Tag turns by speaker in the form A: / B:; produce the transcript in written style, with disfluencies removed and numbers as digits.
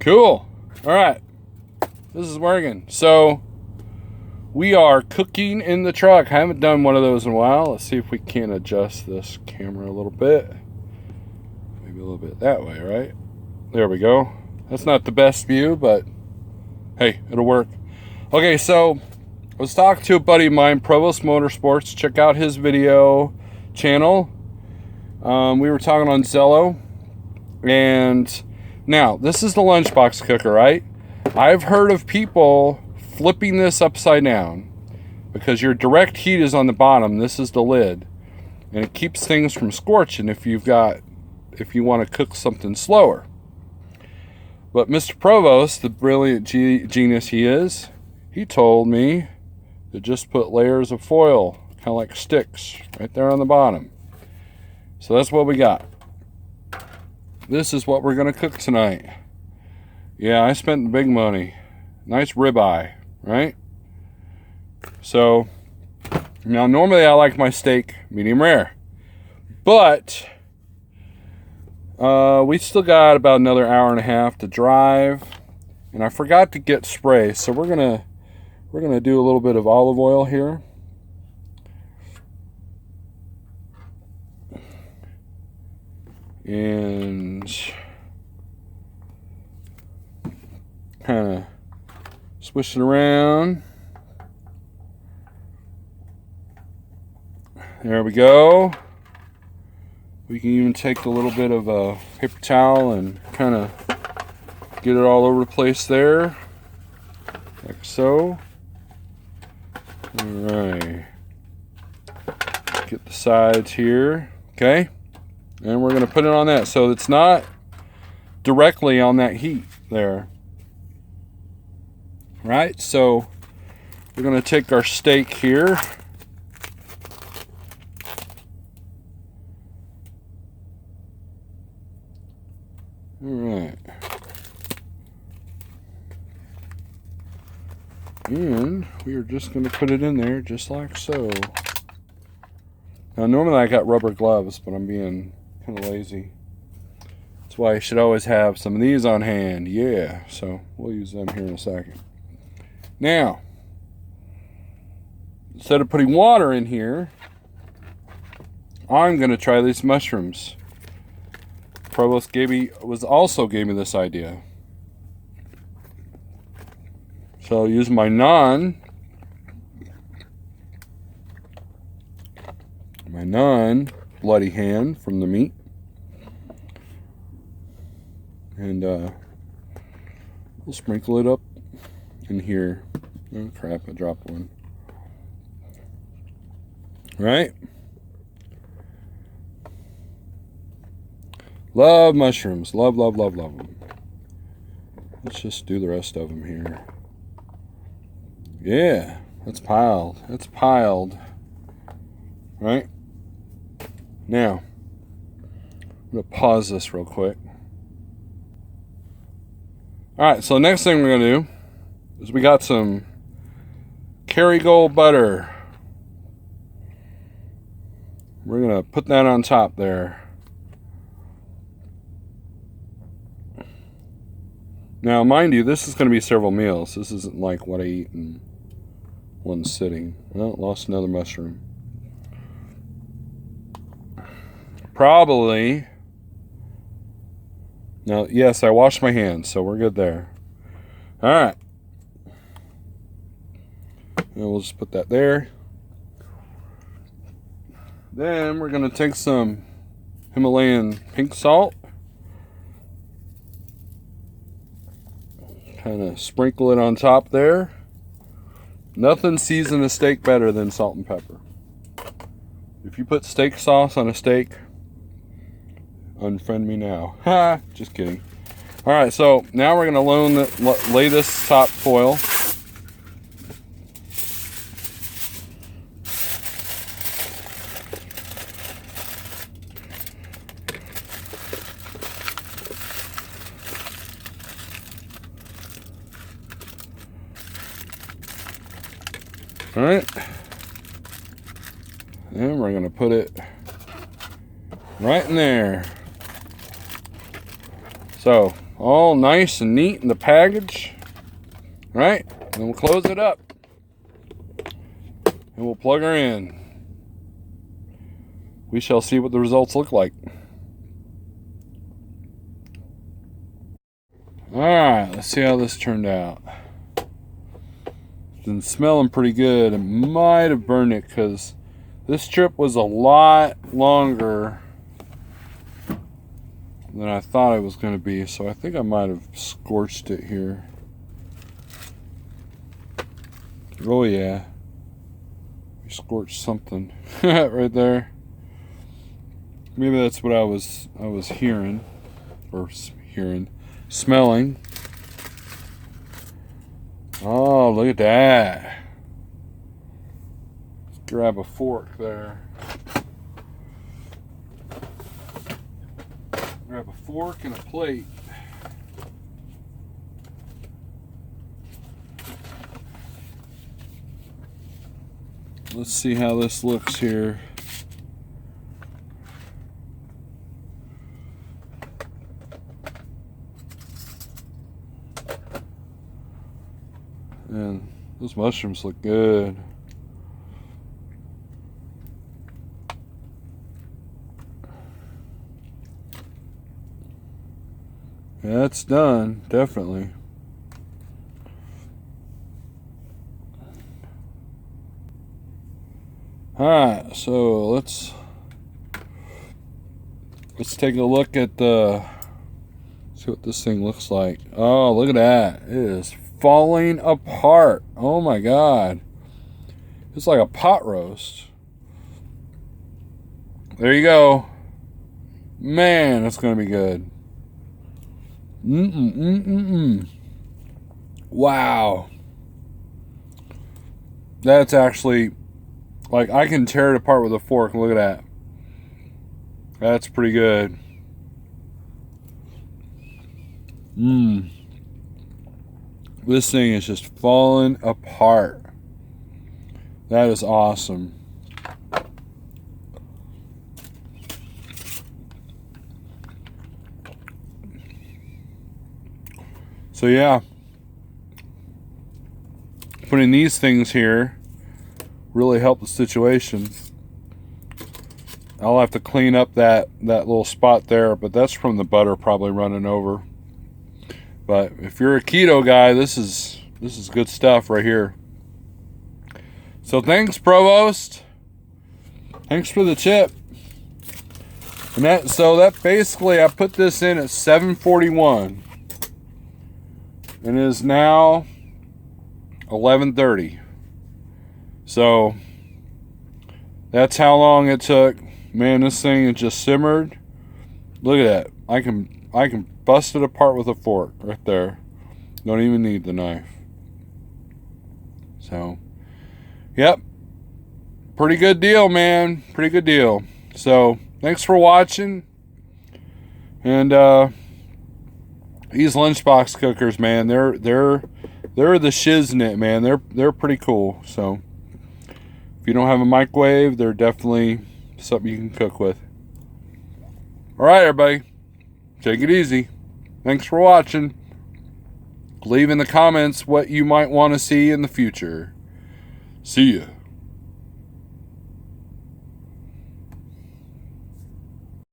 A: Cool. All right. This is working. So we are cooking in the truck. I haven't done one of those in a while. Let's see if we can adjust this camera a little bit. Maybe a little bit that way, right? There we go. That's not the best view, but hey, it'll work. Okay, so I was talking to a buddy of mine, Provost Motorsports. Check out his video channel. We were talking on Zello. And now, this is the lunchbox cooker, right? I've heard of people flipping this upside down because your direct heat is on the bottom. This is the lid. And it keeps things from scorching if you want to cook something slower. But Mr. Provost, the brilliant genius he is, he told me to just put layers of foil, kind of like sticks, right there on the bottom. So that's what we got. This is what we're going to cook tonight. Yeah, I spent the big money. Nice ribeye, right? So, now normally I like my steak medium rare. But we still got about another hour and a half to drive. And I forgot to get spray, so we're gonna do a little bit of olive oil here. And kind of swish it around. There we go. We can even take a little bit of a paper towel and kind of get it all over the place there, like so. All right. Get the sides here, okay? And we're going to put it on that so it's not directly on that heat there. Right? So we're going to take our steak here. All right. And we are just going to put it in there just like so. Now normally I got rubber gloves, but I'm being kind of lazy. That's why I should always have some of these on hand. Yeah, so we'll use them here in a second. Now, instead of putting water in here, I'm going to try these mushrooms. Provost also gave me this idea. So I'll use my non-bloody hand from the meat. And we'll sprinkle it up in here. Oh crap, I dropped one. Right? Love mushrooms. Love, love, love, love them. Let's just do the rest of them here. Yeah, that's piled. That's piled. Right? Now, I'm going to pause this real quick. Alright, so the next thing we're going to do is we got some Kerrygold butter. We're going to put that on top there. Now, mind you, this is going to be several meals. This isn't like what I eat in one sitting. Well, lost another mushroom. Probably. Now, yes, I washed my hands, so we're good there. All right. And we'll just put that there. Then we're going to take some Himalayan pink salt. Kind of sprinkle it on top there. Nothing seasons a steak better than salt and pepper. If you put steak sauce on a steak, unfriend me now. Ha! Just kidding. All right, so now we're going to lay this top foil. All right, and we're going to put it right in there. So all nice and neat in the package. Right? And we'll close it up. And we'll plug her in. We shall see what the results look like. Alright, let's see how this turned out. It's been smelling pretty good. It might have burned it because this trip was a lot longer than I thought it was going to be. So I think I might have scorched it here. Oh yeah. We scorched something right there. Maybe that's what I was hearing, or smelling. Oh, look at that. Let's grab a fork there. Grab a fork and a plate. Let's see how this looks here. And those mushrooms look good. Yeah, it's done, definitely. Alright, so let's take a look at see what this thing looks like. Oh, look at that. It is falling apart. Oh my god. It's like a pot roast. There you go. Man, it's gonna be good. Wow. That's actually, like, I can tear it apart with a fork. Look at that. That's pretty good. This thing is just falling apart. That is awesome. So yeah, putting these things here really helped the situation. I'll have to clean up that little spot there, but that's from the butter probably running over. But if you're a keto guy, this is good stuff right here. So thanks, Provost. Thanks for the tip. And that basically, I put this in at 7:41. And it is now 11:30. So that's how long it took. Man, this thing is just simmered. Look at that. I can bust it apart with a fork right there. Don't even need the knife. So, yep. Pretty good deal, man. Pretty good deal. So, thanks for watching. And these lunchbox cookers, man, they're the shiznit, man. They're pretty cool. So, if you don't have a microwave, they're definitely something you can cook with. All right, everybody. Take it easy. Thanks for watching. Leave in the comments what you might want to see in the future. See ya.